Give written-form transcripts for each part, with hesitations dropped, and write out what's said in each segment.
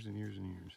years and years and years.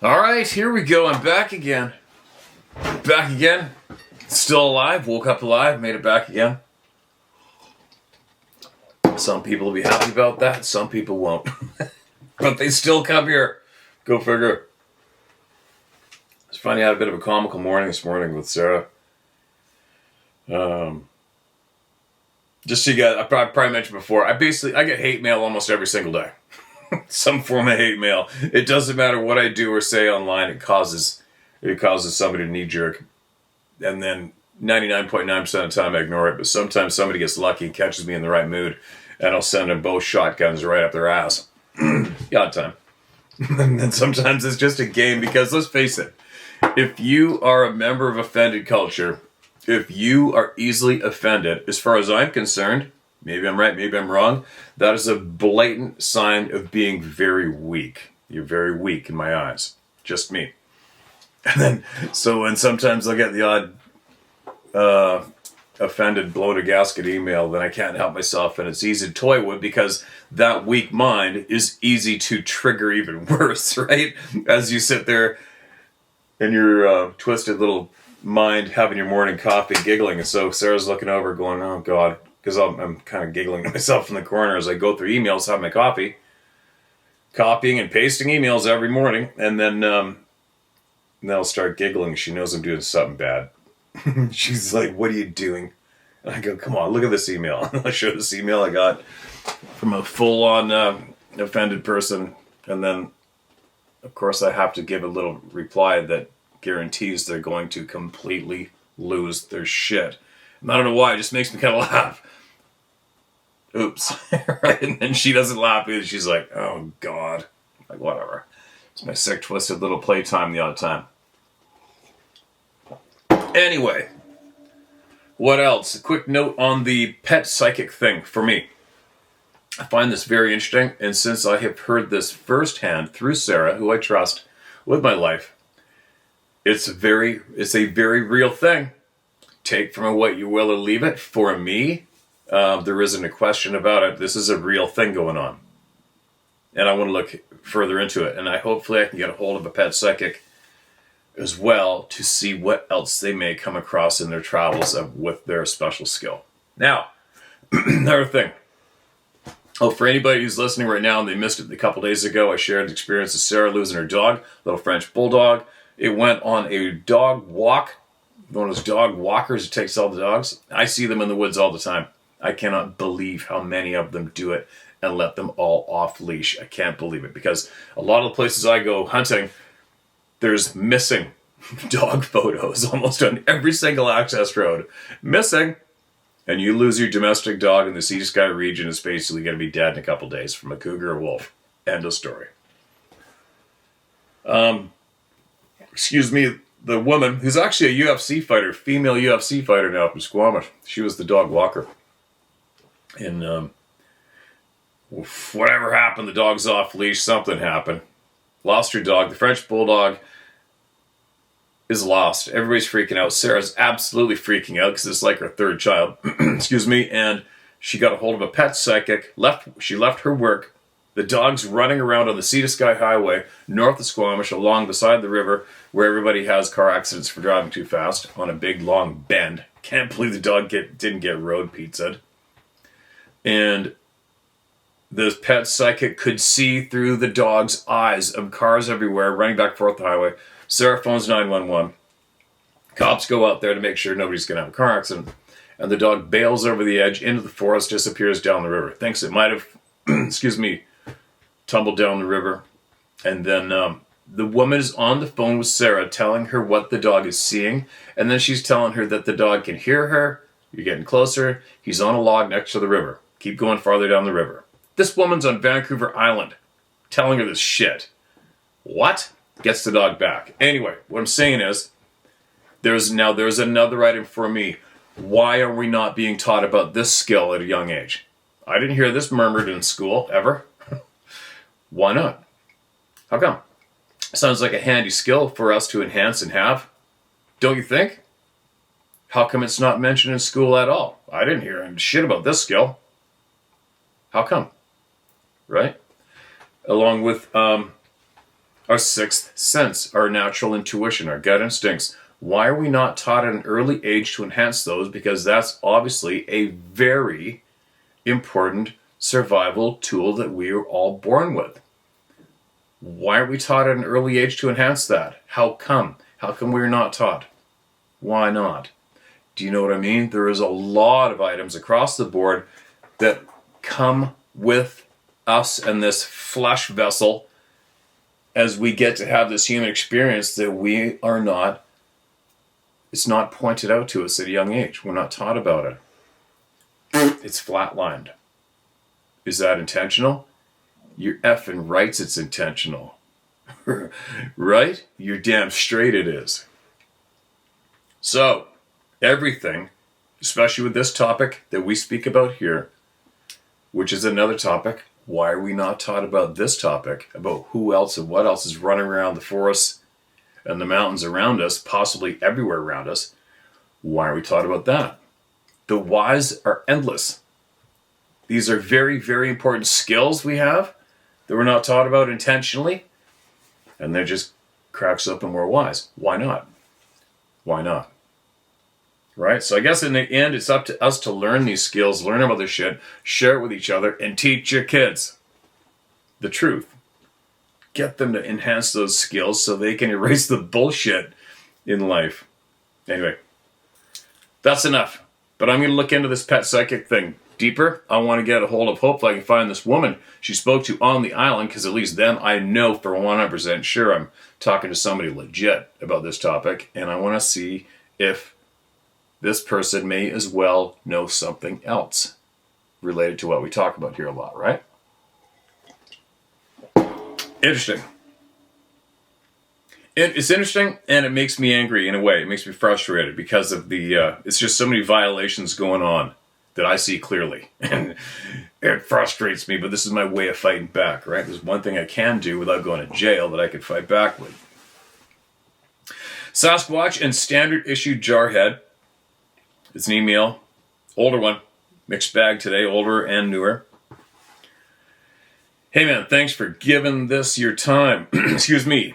All right, here we go. I'm back again. Back again. Still alive. Woke up alive. Made it back again. Some people will be happy about that. Some people won't. But they still come here. Go figure. It's funny. I had a bit of a comical morning this morning with Sarah. Just so you guys, I probably mentioned before, I get hate mail almost every single day. Some form of hate mail. It doesn't matter what I do or say online. It causes somebody to knee jerk, and then 99.9% of the time I ignore it. But sometimes somebody gets lucky and catches me in the right mood, and I'll send them both shotguns right up their ass. The odd time. And then sometimes it's just a game, because let's face it, if you are a member of offended culture, if you are easily offended, as far as I'm concerned, maybe I'm right, maybe I'm wrong, that is a blatant sign of being very weak. You're very weak in my eyes. Just me. And then, so when sometimes I get the odd offended, blown a gasket email, then I can't help myself, and it's easy to toy with, because that weak mind is easy to trigger even worse, right? As you sit there in your twisted little mind having your morning coffee, giggling, and so Sarah's looking over going, oh God, because I'm kind of giggling to myself in the corner as I go through emails, have my coffee, copying and pasting emails every morning, and then I'll start giggling. She knows I'm doing something bad. She's like, what are you doing? And I go, come on, look at this email. I show this email I got from a full-on offended person, and then, of course, I have to give a little reply that guarantees they're going to completely lose their shit. And I don't know why, it just makes me kind of laugh. Oops. Right? And then she doesn't laugh either. She's like, oh God. Like, whatever. It's my sick, twisted little playtime the odd time. Anyway. What else? A quick note on the pet psychic thing for me. I find this very interesting, and since I have heard this firsthand through Sarah, who I trust with my life, it's a very real thing. Take from it what you will or leave it. For me, there isn't a question about it. This is a real thing going on. And I want to look further into it. And hopefully I can get a hold of a pet psychic as well to see what else they may come across in their travels with their special skill. Now, another thing. Oh, for anybody who's listening right now and they missed it a couple days ago, I shared the experience of Sarah losing her dog, little French bulldog. It went on a dog walk, one of those dog walkers that takes all the dogs. I see them in the woods all the time. I cannot believe how many of them do it and let them all off leash. I can't believe it, because a lot of the places I go hunting, there's missing dog photos almost on every single access road. Missing. And you lose your domestic dog in the Sea to Sky region, is basically going to be dead in a couple days from a cougar or wolf. End of story. Excuse me, the woman, who's actually a UFC fighter, female UFC fighter now from Squamish. She was the dog walker. And whatever happened, the dog's off leash, something happened. Lost her dog. The French Bulldog is lost. Everybody's freaking out. Sarah's absolutely freaking out because it's like her third child. Excuse me. And she got a hold of a pet psychic. She left her work. The dog's running around on the Sea to Sky Highway north of Squamish, along beside the river, where everybody has car accidents for driving too fast on a big long bend. Can't believe the dog didn't get road pizzaed. And the pet psychic could see through the dog's eyes of cars everywhere running back and forth the highway. Sarah phones 911. Cops go out there to make sure nobody's going to have a car accident. And the dog bails over the edge into the forest, disappears down the river. Thinks it might have, tumbled down the river. And then the woman is on the phone with Sarah telling her what the dog is seeing. And then she's telling her that the dog can hear her. You're getting closer. He's on a log next to the river. Keep going farther down the river. This woman's on Vancouver Island telling her this shit. What? Gets the dog back. Anyway, what I'm saying is, there's another item for me. Why are we not being taught about this skill at a young age? I didn't hear this murmured in school, ever. Why not? How come? Sounds like a handy skill for us to enhance and have. Don't you think? How come it's not mentioned in school at all? I didn't hear shit about this skill. How come? Right? Along with our sixth sense, our natural intuition, our gut instincts. Why are we not taught at an early age to enhance those? Because that's obviously a very important survival tool that we are all born with. Why are we taught at an early age to enhance that? How come? How come we're not taught? Why not? Do you know what I mean? There is a lot of items across the board that come with us and this flesh vessel as we get to have this human experience that we are not, it's not pointed out to us at a young age. We're not taught about it. It's flatlined. Is that intentional? You're effing right it's intentional. Right? You're damn straight it is. So, everything, especially with this topic that we speak about here, which is another topic. Why are we not taught about this topic, about who else and what else is running around the forests and the mountains around us, possibly everywhere around us? Why are we taught about that? The whys are endless. These are very, very important skills we have that we're not taught about intentionally, and they're just cracks open more whys. Why not? Why not? Right? So I guess in the end, it's up to us to learn these skills, learn about this shit, share it with each other, and teach your kids the truth. Get them to enhance those skills so they can erase the bullshit in life. Anyway, that's enough. But I'm going to look into this pet psychic thing deeper. I want to get a hold of, hopefully I can find this woman she spoke to on the island, because at least then I know for 100% sure I'm talking to somebody legit about this topic, and I want to see if this person may as well know something else related to what we talk about here a lot, right? Interesting. It's interesting, and it makes me angry in a way. It makes me frustrated because of it's just so many violations going on that I see clearly. And it frustrates me, but this is my way of fighting back, right? There's one thing I can do without going to jail that I could fight back with. Sasquatch and standard issue jarhead. It's an email. Older one. Mixed bag today, older and newer. Hey man, thanks for giving this your time. Excuse me.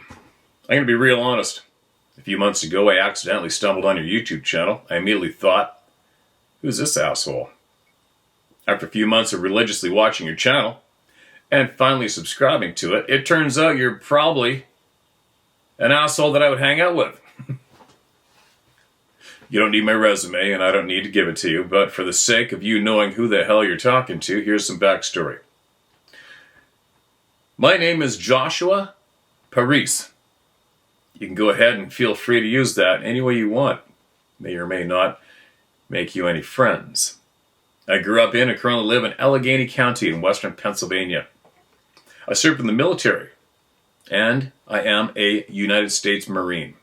I'm going to be real honest. A few months ago, I accidentally stumbled on your YouTube channel. I immediately thought, who's this asshole? After a few months of religiously watching your channel, and finally subscribing to it, it turns out you're probably an asshole that I would hang out with. You don't need my resume, and I don't need to give it to you, but for the sake of you knowing who the hell you're talking to, here's some backstory. My name is Joshua Parise. You can go ahead and feel free to use that any way you want. May or may not make you any friends. I grew up in and currently live in Allegheny County in western Pennsylvania. I served in the military, and I am a United States Marine.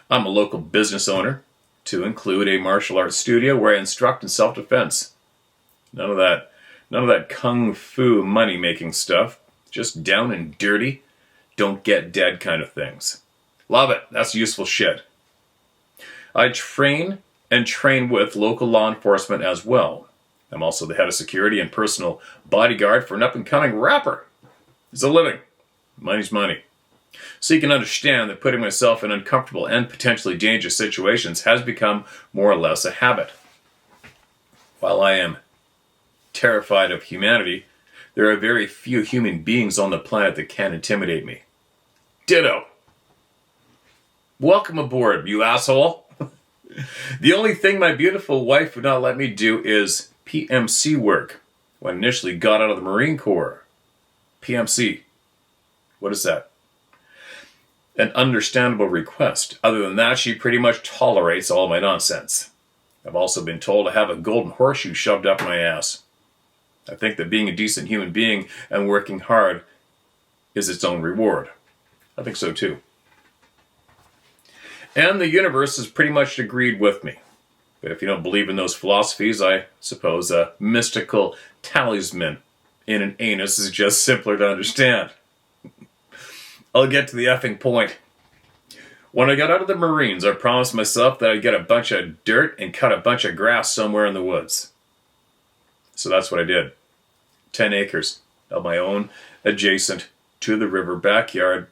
I'm a local business owner, to include a martial arts studio where I instruct in self-defense. None of that kung fu money-making stuff. Just down and dirty, don't get dead kind of things. Love it. That's useful shit. I train with local law enforcement as well. I'm also the head of security and personal bodyguard for an up-and-coming rapper. It's a living. Money's money. So you can understand that putting myself in uncomfortable and potentially dangerous situations has become more or less a habit. While I am terrified of humanity, there are very few human beings on the planet that can intimidate me. Ditto. Welcome aboard, you asshole. The only thing my beautiful wife would not let me do is PMC work when I initially got out of the Marine Corps. PMC. What is that? An understandable request. Other than that, she pretty much tolerates all my nonsense. I've also been told to have a golden horseshoe shoved up my ass. I think that being a decent human being and working hard is its own reward. I think so too. And the universe has pretty much agreed with me. But if you don't believe in those philosophies, I suppose a mystical talisman in an anus is just simpler to understand. I'll get to the effing point. When I got out of the Marines, I promised myself that I'd get a bunch of dirt and cut a bunch of grass somewhere in the woods. So that's what I did. 10 acres of my own adjacent to the river backyard.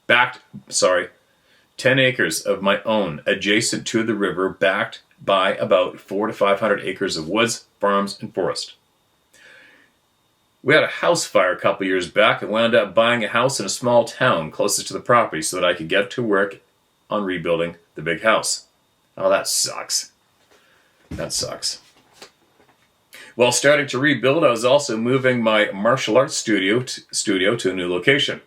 10 acres of my own adjacent to the river, backed by about 400 to 500 acres of woods, farms, and forest. We had a house fire a couple years back and wound up buying a house in a small town closest to the property so that I could get to work on rebuilding the big house. Oh, that sucks. That sucks. While starting to rebuild, I was also moving my martial arts studio to a new location.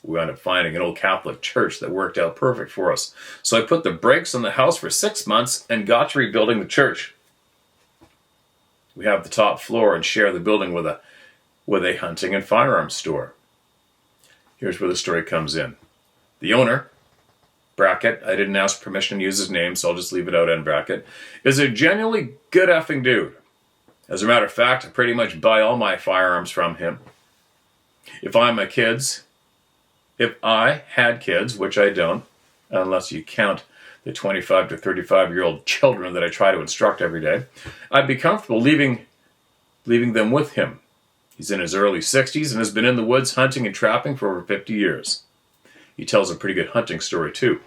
We wound up finding an old Catholic church that worked out perfect for us. So I put the brakes on the house for 6 months and got to rebuilding the church. We have the top floor and share the building with a hunting and firearms store. Here's where the story comes in. The owner, bracket, I didn't ask permission to use his name, so I'll just leave it out end bracket, is a genuinely good effing dude. As a matter of fact, I pretty much buy all my firearms from him. If I had kids, which I don't, unless you count the 25 to 35-year-old children that I try to instruct every day, I'd be comfortable leaving them with him. He's in his early 60s and has been in the woods hunting and trapping for over 50 years. He tells a pretty good hunting story too.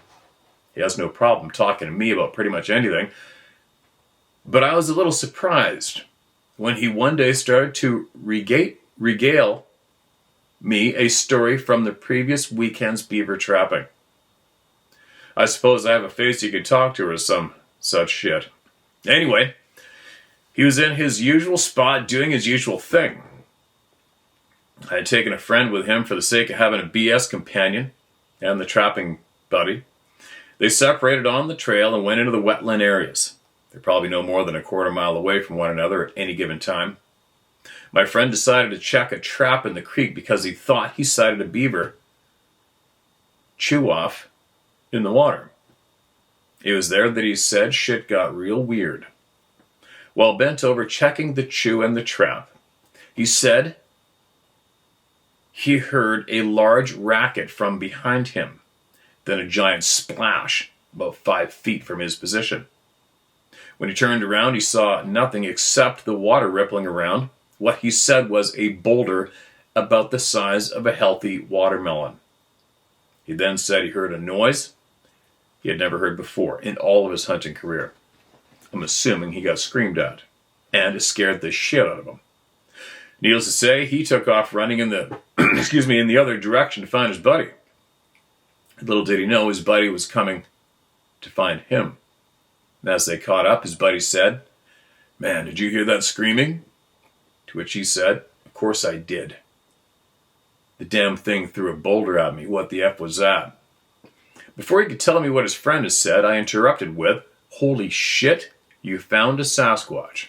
He has no problem talking to me about pretty much anything. But I was a little surprised when he one day started to regale me a story from the previous weekend's beaver trapping. I suppose I have a face you could talk to or some such shit. Anyway, he was in his usual spot doing his usual thing. I had taken a friend with him for the sake of having a BS companion and the trapping buddy. They separated on the trail and went into the wetland areas. They're probably no more than a quarter mile away from one another at any given time. My friend decided to check a trap in the creek because he thought he sighted a beaver chew off in the water. It was there that he said shit got real weird. While bent over checking the chew and the trap, he said he heard a large racket from behind him, then a giant splash about 5 feet from his position. When he turned around, he saw nothing except the water rippling around what he said was a boulder about the size of a healthy watermelon. He then said he heard a noise he had never heard before in all of his hunting career. I'm assuming he got screamed at, and it scared the shit out of him. Needless to say, he took off running in the in the other direction to find his buddy. Little did he know his buddy was coming to find him. And as they caught up, his buddy said, "Man, did you hear that screaming?" To which he said, "Of course I did. The damn thing threw a boulder at me. What the F was that?" Before he could tell me what his friend has said, I interrupted with, "Holy shit, you found a Sasquatch."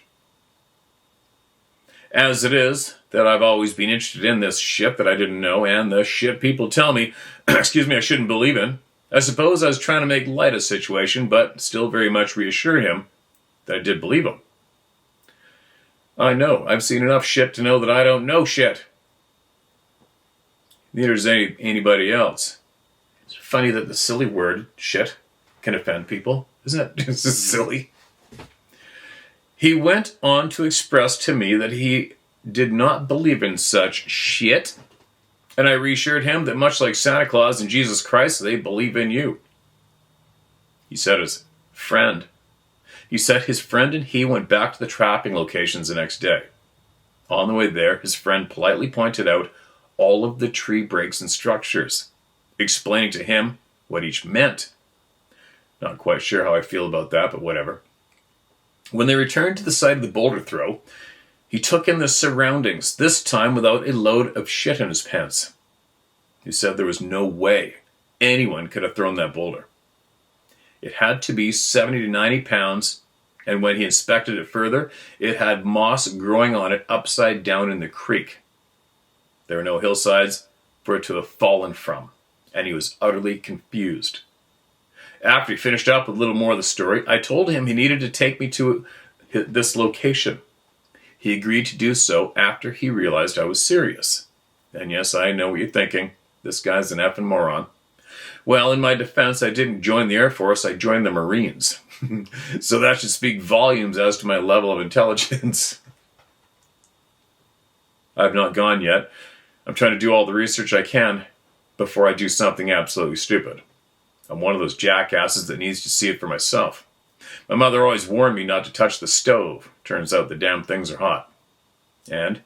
As it is that I've always been interested in this shit that I didn't know and the shit people tell me, I shouldn't believe in, I suppose I was trying to make light of the situation, but still very much reassure him that I did believe him. I know, I've seen enough shit to know that I don't know shit. Neither does anybody else. It's funny that the silly word, shit, can offend people, isn't it? It's just silly. He went on to express to me that he did not believe in such shit, and I reassured him that much like Santa Claus and Jesus Christ, they believe in you. He said his friend and he went back to the trapping locations the next day. On the way there, his friend politely pointed out all of the tree breaks and structures, explaining to him what each meant. Not quite sure how I feel about that, but whatever. When they returned to the site of the boulder throw, he took in the surroundings, this time without a load of shit in his pants. He said there was no way anyone could have thrown that boulder. It had to be 70 to 90 pounds, and when he inspected it further, it had moss growing on it upside down in the creek. There were no hillsides for it to have fallen from, and he was utterly confused. After he finished up with a little more of the story, I told him he needed to take me to this location. He agreed to do so after he realized I was serious. And yes, I know what you're thinking. This guy's an effing moron. Well, in my defense, I didn't join the Air Force, I joined the Marines. So that should speak volumes as to my level of intelligence. I've not gone yet. I'm trying to do all the research I can before I do something absolutely stupid. I'm one of those jackasses that needs to see it for myself. My mother always warned me not to touch the stove. Turns out the damn things are hot. And,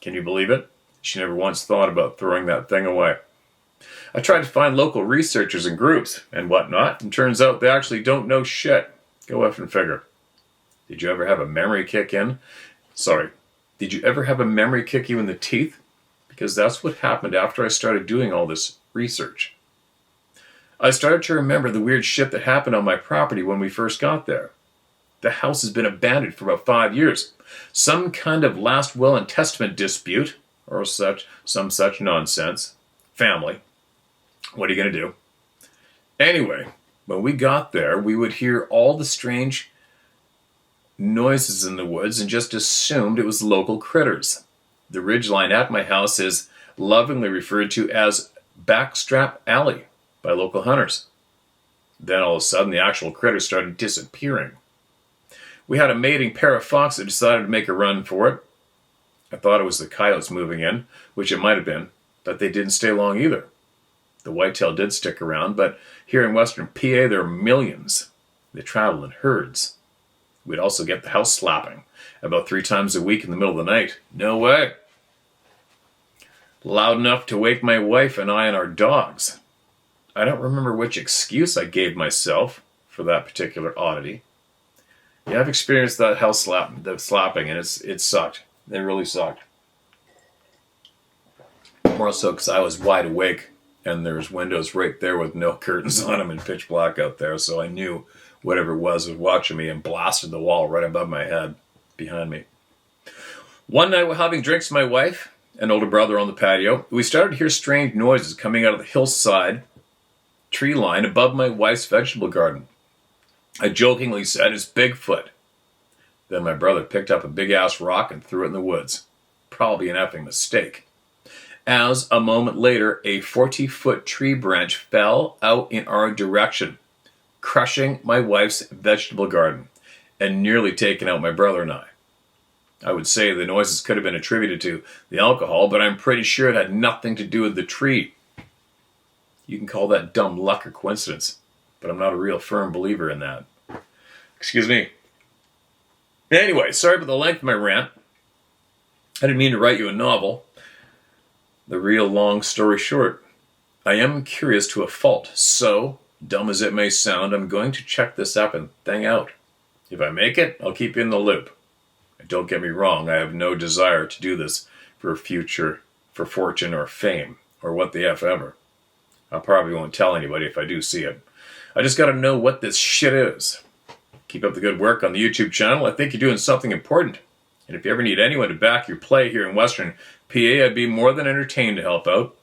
can you believe it? She never once thought about throwing that thing away. I tried to find local researchers and groups and whatnot, and turns out they actually don't know shit. Go effing figure. Did you ever have a memory kick in? Did you ever have a memory kick you in the teeth? Because that's what happened after I started doing all this research. I started to remember the weird shit that happened on my property when we first got there. The house has been abandoned for about 5 years. Some kind of last will and testament dispute, or some such nonsense. Family. What are you going to do? Anyway, when we got there, we would hear all the strange noises in the woods and just assumed it was local critters. The ridgeline at my house is lovingly referred to as Backstrap Alley by local hunters. Then all of a sudden the actual critters started disappearing. We had a mating pair of foxes that decided to make a run for it. I thought it was the coyotes moving in, which it might have been, but they didn't stay long either. The whitetail did stick around, but here in western PA there are millions. They travel in herds. We'd also get the house slapping about 3 times a week in the middle of the night. No way. Loud enough to wake my wife and I and our dogs. I don't remember which excuse I gave myself for that particular oddity. Yeah, I've experienced that house slapping, and it sucked. It really sucked. More so because I was wide awake, and there's windows right there with no curtains on them and pitch black out there, so I knew whatever it was watching me and blasted the wall right above my head, behind me. One night while having drinks with my wife and older brother on the patio, we started to hear strange noises coming out of the hillside tree line above my wife's vegetable garden. I jokingly said, "It's Bigfoot." Then my brother picked up a big-ass rock and threw it in the woods. Probably an effing mistake. As a moment later, a 40-foot tree branch fell out in our direction, crushing my wife's vegetable garden and nearly taking out my brother and I. I would say the noises could have been attributed to the alcohol, but I'm pretty sure it had nothing to do with the tree. You can call that dumb luck or coincidence, but I'm not a real firm believer in that. Excuse me. Anyway, sorry about the length of my rant. I didn't mean to write you a novel. The real long story short, I am curious to a fault, so, dumb as it may sound, I'm going to check this effing thing out. If I make it, I'll keep you in the loop. Don't get me wrong, I have no desire to do this for fortune or fame, or what the F ever. I probably won't tell anybody if I do see it. I just gotta know what this shit is. Keep up the good work on the YouTube channel. I think you're doing something important. And if you ever need anyone to back your play here in Western PA, I'd be more than entertained to help out.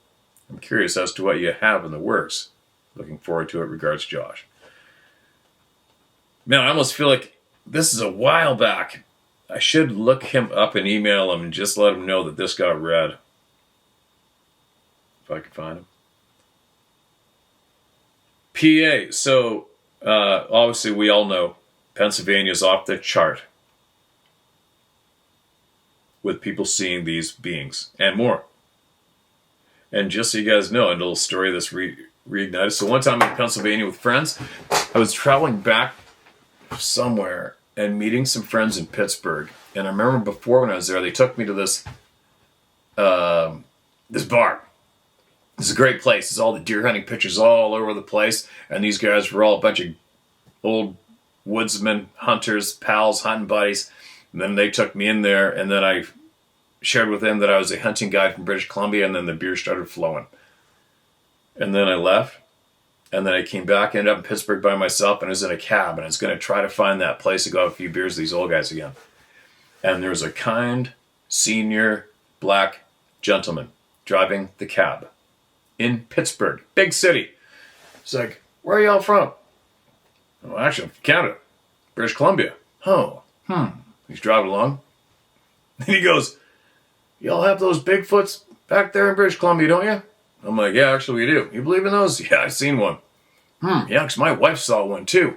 I'm curious as to what you have in the works. Looking forward to it. Regards, Josh. Man, I almost feel like this is a while back. I should look him up and email him and just let him know that this got read. If I can find him. PA. So, obviously we all know Pennsylvania's off the chart with people seeing these beings and more. And just so you guys know, a little story that's reignited. So one time in Pennsylvania with friends, I was traveling back somewhere and meeting some friends in Pittsburgh. And I remember before when I was there, they took me to this this bar. It's a great place. It's all the deer hunting pictures all over the place. And these guys were all a bunch of old woodsmen, hunters, pals, hunting buddies. And then they took me in there, and then I shared with them that I was a hunting guide from British Columbia, and then the beer started flowing. And then I left, and then I came back, ended up in Pittsburgh by myself, and I was in a cab, and I was going to try to find that place to go have a few beers with these old guys again. And there was a kind, senior, black gentleman driving the cab in Pittsburgh, big city. It's like, where are y'all from? Oh, actually, I'm from Canada, British Columbia. Oh, He's driving along. And he goes, y'all have those Bigfoots back there in British Columbia, don't you? I'm like, yeah, actually we do. You believe in those? Yeah, I've seen one. Yeah, because my wife saw one too.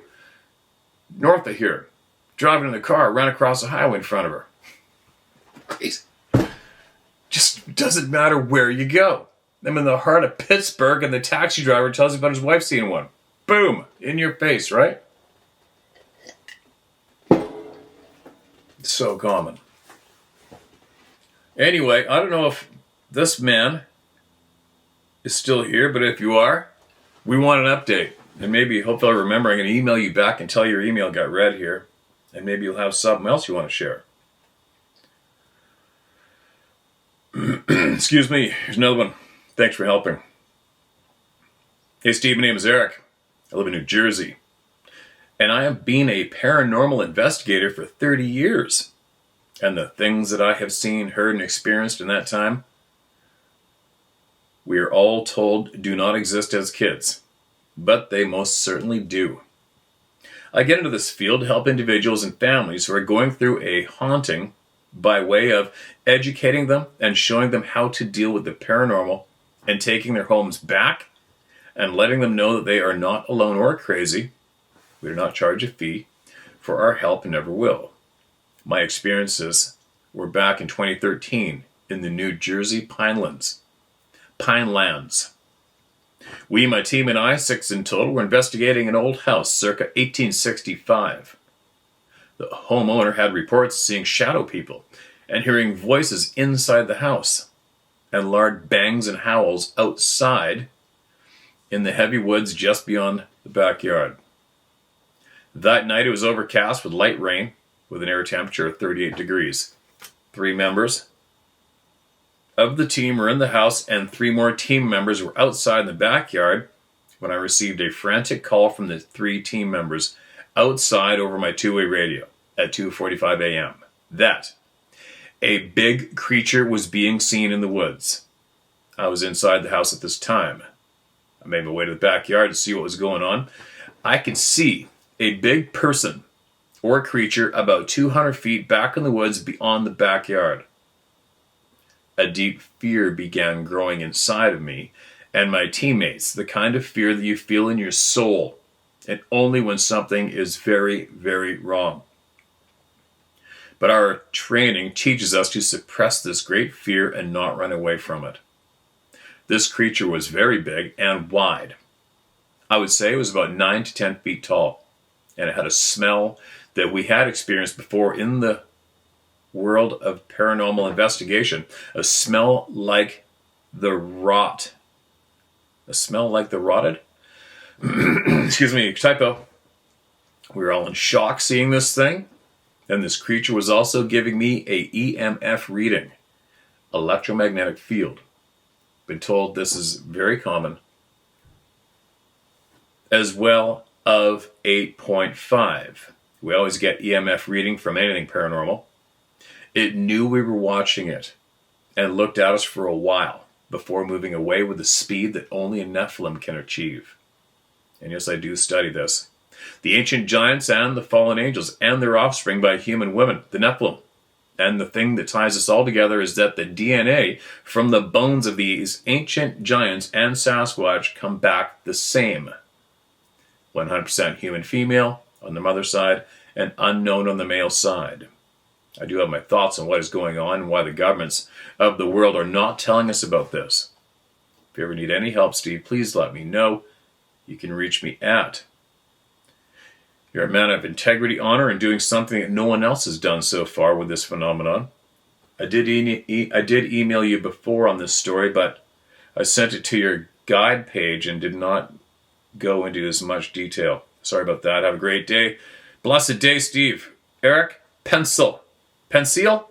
North of here. Driving in the car, ran across the highway in front of her. Crazy. Just doesn't matter where you go. I'm in the heart of Pittsburgh and the taxi driver tells you about his wife seeing one. Boom! In your face, right? It's so common. Anyway, I don't know if this man is still here, but if you are, we want an update. And maybe, hopefully I'll remember, I'm going to email you back and tell your email got read here. And maybe you'll have something else you want to share. Excuse me, here's another one. Thanks for helping. Hey Steve, my name is Eric. I live in New Jersey. And I have been a paranormal investigator for 30 years. And the things that I have seen, heard, and experienced in that time, we are all told do not exist as kids. But they most certainly do. I get into this field to help individuals and families who are going through a haunting by way of educating them and showing them how to deal with the paranormal and taking their homes back and letting them know that they are not alone or crazy. We do not charge a fee for our help and never will. My experiences were back in 2013 in the New Jersey Pinelands. We, my team and I, 6 in total, were investigating an old house circa 1865. The homeowner had reports of seeing shadow people and hearing voices inside the house and loud bangs and howls outside in the heavy woods just beyond the backyard. That night it was overcast with light rain with an air temperature of 38 degrees. 3 members of the team were in the house and 3 more team members were outside in the backyard when I received a frantic call from the 3 team members outside over my 2-way radio at 2:45 a.m. that a big creature was being seen in the woods. I was inside the house at this time. I made my way to the backyard to see what was going on. I could see a big person or creature about 200 feet back in the woods beyond the backyard. A deep fear began growing inside of me and my teammates, the kind of fear that you feel in your soul, and only when something is very, very wrong. But our training teaches us to suppress this great fear and not run away from it. This creature was very big and wide. I would say it was about 9 to 10 feet tall, and it had a smell that we had experienced before in the world of paranormal investigation, a smell like the rot A smell like the rotted? Excuse me, typo. We were all in shock seeing this thing, and this creature was also giving me a EMF reading, electromagnetic field. Been told this is very common, as well of 8.5. We always get EMF reading from anything paranormal. It knew we were watching it and looked at us for a while before moving away with the speed that only a Nephilim can achieve. And yes, I do study this. The ancient giants and the fallen angels and their offspring by human women, the Nephilim. And the thing that ties us all together is that the DNA from the bones of these ancient giants and Sasquatch come back the same. 100% human female on the mother side and unknown on the male side. I do have my thoughts on what is going on and why the governments of the world are not telling us about this. If you ever need any help, Steve, please let me know. You can reach me at. You're a man of integrity, honor, and doing something that no one else has done so far with this phenomenon. I did email you before on this story, but I sent it to your guide page and did not go into as much detail. Sorry about that. Have a great day. Blessed day, Steve. Eric Pencil. Pencil?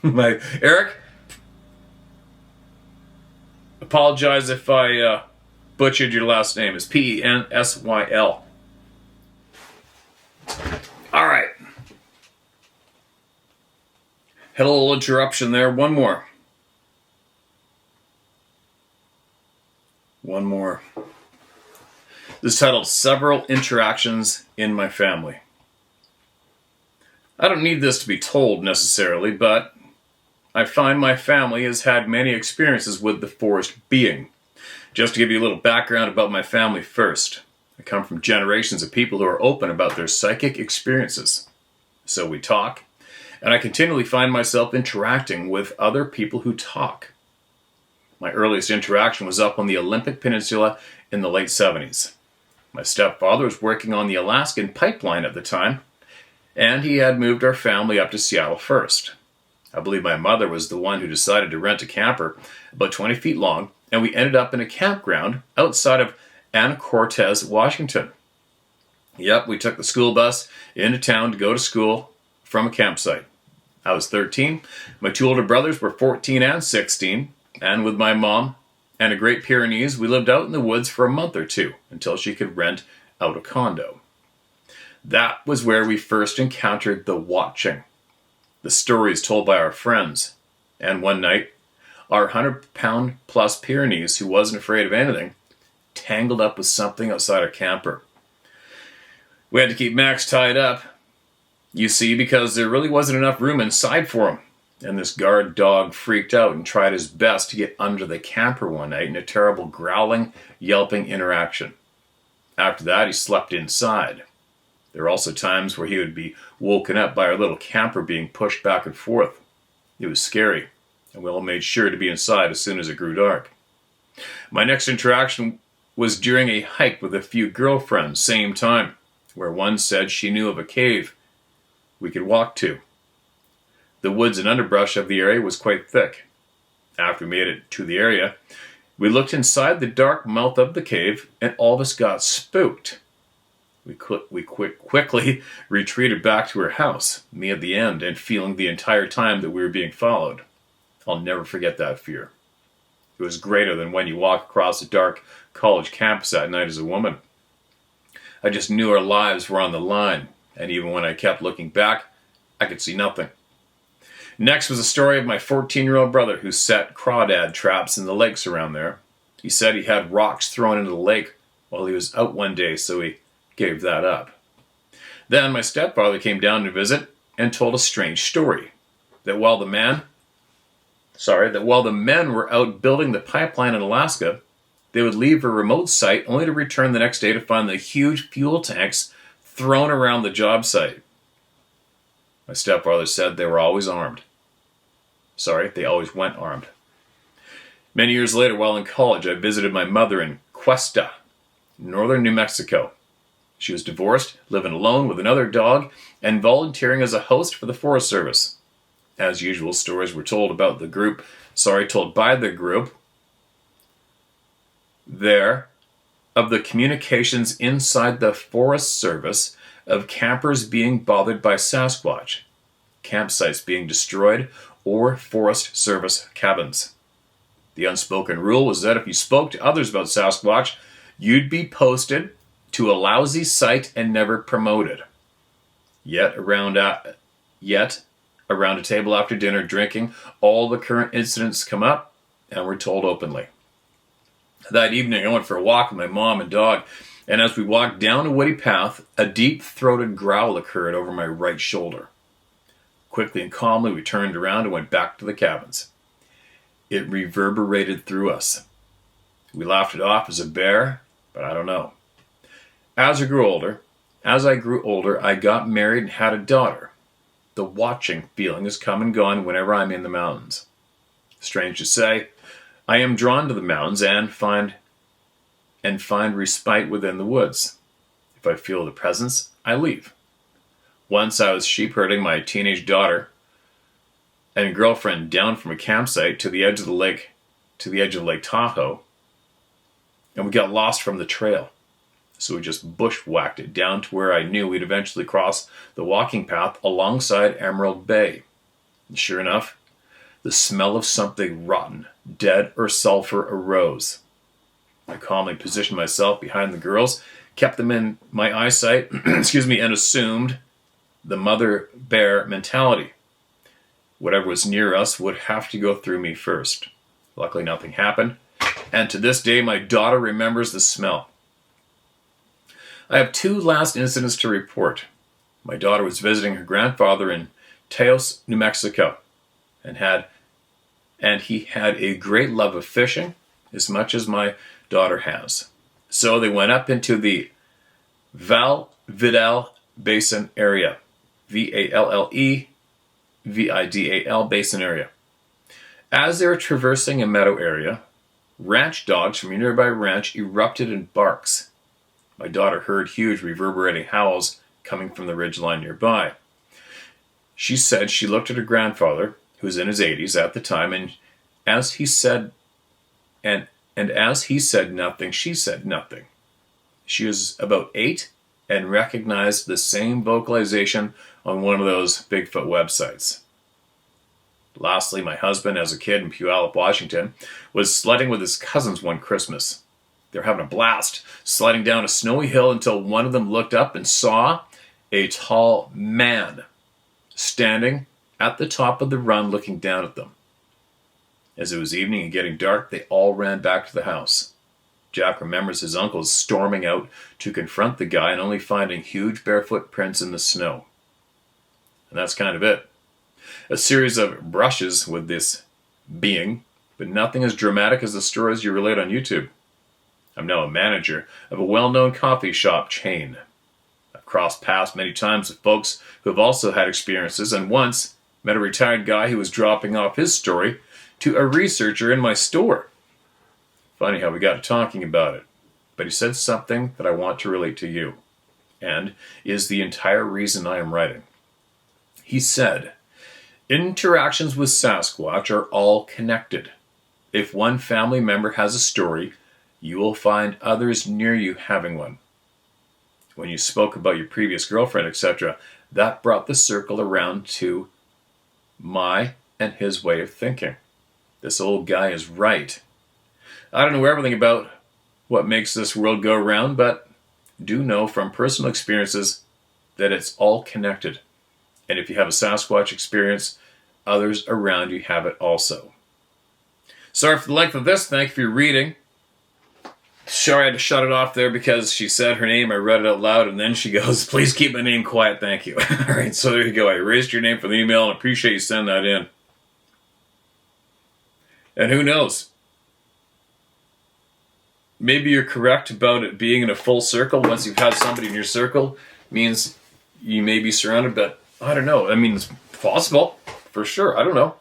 Eric, apologize if I butchered your last name. It's Pensyl. All right. Had a little interruption there. One more. This is titled Several Interactions in My Family. I don't need this to be told necessarily, but I find my family has had many experiences with the forest being. Just to give you a little background about my family first. I come from generations of people who are open about their psychic experiences. So we talk, and I continually find myself interacting with other people who talk. My earliest interaction was up on the Olympic Peninsula in the late 70s. My stepfather was working on the Alaskan pipeline at the time, and he had moved our family up to Seattle first. I believe my mother was the one who decided to rent a camper about 20 feet long, and we ended up in a campground outside of Anacortes, Washington. Yep, we took the school bus into town to go to school from a campsite. I was 13. My two older brothers were 14 and 16, and with my mom and a Great Pyrenees, we lived out in the woods for a month or two until she could rent out a condo. That was where we first encountered the watching, the stories told by our friends. And one night, our 100-pound-plus Pyrenees, who wasn't afraid of anything, tangled up with something outside our camper. We had to keep Max tied up, you see, because there really wasn't enough room inside for him. And this guard dog freaked out and tried his best to get under the camper one night in a terrible growling, yelping interaction. After that, he slept inside. There were also times where he would be woken up by our little camper being pushed back and forth. It was scary, and we all made sure to be inside as soon as it grew dark. My next interaction was during a hike with a few girlfriends, same time, where one said she knew of a cave we could walk to. The woods and underbrush of the area was quite thick. After we made it to the area, we looked inside the dark mouth of the cave, and all of us got spooked. We quickly retreated back to her house, me at the end, and feeling the entire time that we were being followed. I'll never forget that fear. It was greater than when you walk across a dark college campus at night as a woman. I just knew our lives were on the line, and even when I kept looking back, I could see nothing. Next was a story of my 14-year-old brother who set crawdad traps in the lakes around there. He said he had rocks thrown into the lake while he was out one day, so he gave that up. Then my stepfather came down to visit and told a strange story. That while the men were out building the pipeline in Alaska, they would leave a remote site only to return the next day to find the huge fuel tanks thrown around the job site. My stepfather said they were always armed. They always went armed. Many years later, while in college, I visited my mother in Cuesta, northern New Mexico. She was divorced, living alone with another dog, and volunteering as a host for the Forest Service. As usual, stories were told by the group there of the communications inside the Forest Service of campers being bothered by Sasquatch, campsites being destroyed, or Forest Service cabins. The unspoken rule was that if you spoke to others about Sasquatch, you'd be posted to a lousy site and never promoted. Yet around a table after dinner drinking, all the current incidents come up and we're told openly. That evening, I went for a walk with my mom and dog, and as we walked down a woody path, a deep-throated growl occurred over my right shoulder. Quickly and calmly, we turned around and went back to the cabins. It reverberated through us. We laughed it off as a bear, but I don't know. As I grew older, I got married and had a daughter. The watching feeling has come and gone whenever I'm in the mountains. Strange to say, I am drawn to the mountains and find respite within the woods. If I feel the presence, I leave. Once I was sheep herding my teenage daughter and girlfriend down from a campsite to the edge of Lake Tahoe, and we got lost from the trail. So we just bushwhacked it down to where I knew we'd eventually cross the walking path alongside Emerald Bay. And sure enough, the smell of something rotten, dead, or sulfur arose. I calmly positioned myself behind the girls, kept them in my eyesight, and assumed the mother bear mentality. Whatever was near us would have to go through me first. Luckily, nothing happened, and to this day, my daughter remembers the smell. I have two last incidents to report. My daughter was visiting her grandfather in Taos, New Mexico, and he had a great love of fishing, as much as my daughter has. So they went up into the Val Vidal Basin area, Vallevidal Basin area. As they were traversing a meadow area, ranch dogs from a nearby ranch erupted in barks. My daughter heard huge reverberating howls coming from the ridgeline nearby. She said she looked at her grandfather, who was in his 80s at the time, and as he said nothing, she said nothing. She was about 8 and recognized the same vocalization on one of those Bigfoot websites. Lastly, my husband, as a kid in Puyallup, Washington, was sledding with his cousins one Christmas. They were having a blast, sliding down a snowy hill until one of them looked up and saw a tall man standing at the top of the run looking down at them. As it was evening and getting dark, they all ran back to the house. Jack remembers his uncles storming out to confront the guy and only finding huge barefoot prints in the snow. And that's kind of it. A series of brushes with this being, but nothing as dramatic as the stories you relate on YouTube. I'm now a manager of a well-known coffee shop chain. I've crossed paths many times with folks who have also had experiences, and once met a retired guy who was dropping off his story to a researcher in my store. Funny how we got to talking about it, but he said something that I want to relate to you, and is the entire reason I am writing. He said, interactions with Sasquatch are all connected. If one family member has a story, you will find others near you having one. When you spoke about your previous girlfriend, etc., that brought the circle around to my and his way of thinking. This old guy is right. I don't know everything about what makes this world go round, but do know from personal experiences that it's all connected. And if you have a Sasquatch experience, others around you have it also. Sorry for the length of this. Thank you for your reading. Sorry I had to shut it off there because she said her name. I read it out loud, and then she goes, please keep my name quiet, thank you. All right, so there you go. I erased your name from the email, and I appreciate you sending that in. And who knows? Maybe you're correct about it being in a full circle. Once you've had somebody in your circle, means you may be surrounded, but I don't know. I mean, it's possible, for sure. I don't know.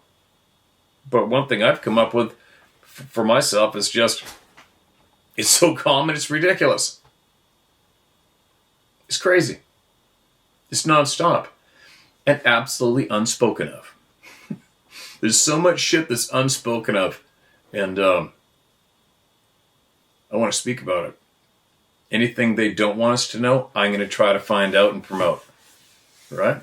But one thing I've come up with for myself is just, it's so common, it's ridiculous. It's crazy. It's nonstop. And absolutely unspoken of. There's so much shit that's unspoken of. And I want to speak about it. Anything they don't want us to know, I'm going to try to find out and promote. Right?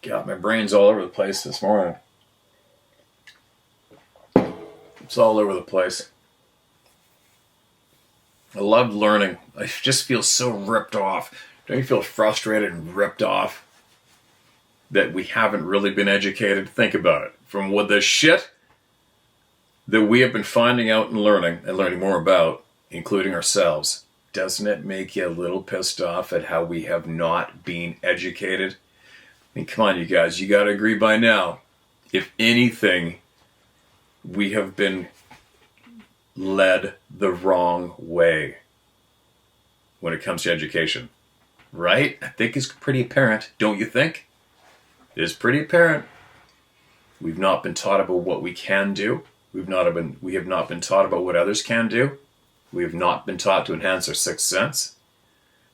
God, my brain's all over the place this morning. It's all over the place. I love learning. I just feel so ripped off. Don't you feel frustrated and ripped off that we haven't really been educated? Think about it. From what the shit that we have been finding out and learning more about, including ourselves, doesn't it make you a little pissed off at how we have not been educated? I mean, come on, you guys. You got to agree by now. If anything, we have been led the wrong way when it comes to education. Right? I think it's pretty apparent. Don't you think? It is pretty apparent. We've not been taught about what we can do. We have not been taught about what others can do. We have not been taught to enhance our sixth sense.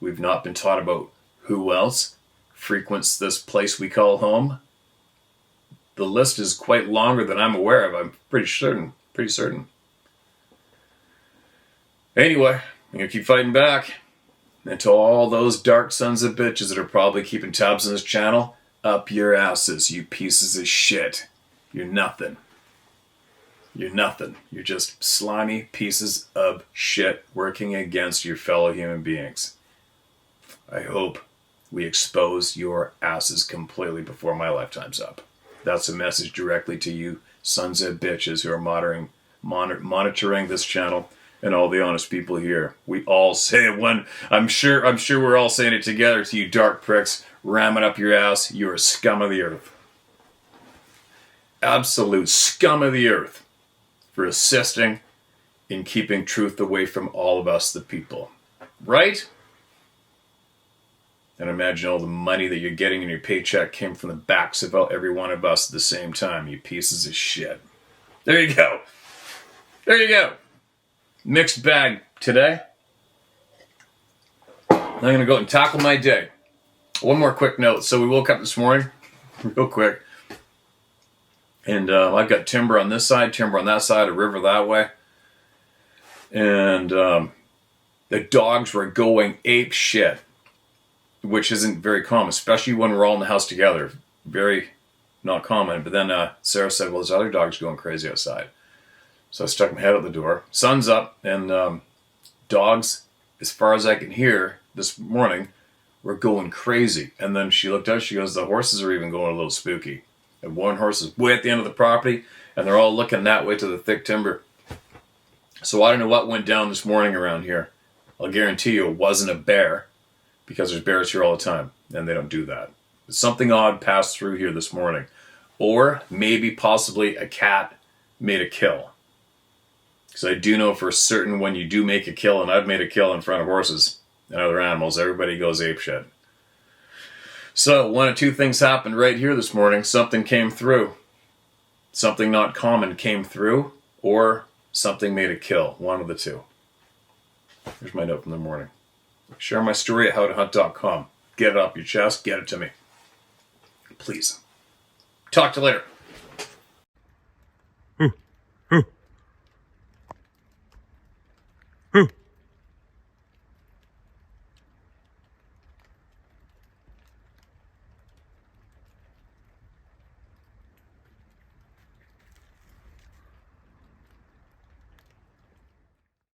We've not been taught about who else frequents this place we call home. The list is quite longer than I'm aware of. I'm pretty certain. Anyway, I'm going to keep fighting back. And to all those dark sons of bitches that are probably keeping tabs on this channel, up your asses, you pieces of shit. You're nothing. You're nothing. You're just slimy pieces of shit working against your fellow human beings. I hope we expose your asses completely before my lifetime's up. That's a message directly to you sons of bitches who are monitoring this channel and all the honest people here. We all say it one. I'm sure we're all saying it together to you dark pricks ramming up your ass. You're scum of the earth. Absolute scum of the earth for assisting in keeping truth away from all of us, the people. Right? And imagine all the money that you're getting in your paycheck came from the backs of every one of us at the same time, you pieces of shit. There you go. There you go. Mixed bag today. I'm going to go and tackle my day. One more quick note. So we woke up this morning, real quick, and I've got timber on this side, timber on that side, a river that way. And the dogs were going ape shit, which isn't very common, especially when we're all in the house together. Very not common. But then Sarah said, well, there's other dogs going crazy outside. So I stuck my head out the door. Sun's up, and dogs, as far as I can hear this morning, were going crazy. And then she looked out, she goes, the horses are even going a little spooky. And one horse is way at the end of the property, and they're all looking that way to the thick timber. So I don't know what went down this morning around here. I'll guarantee you it wasn't a bear, because there's bears here all the time, and they don't do that. Something odd passed through here this morning. Or maybe possibly a cat made a kill. Because I do know for certain when you do make a kill, and I've made a kill in front of horses and other animals, everybody goes apeshit. So one of two things happened right here this morning. Something came through. Something not common came through, or something made a kill. One of the two. Here's my note from the morning. Share my story at howtohunt.com. Get it off your chest. Get it to me. Please. Talk to you later.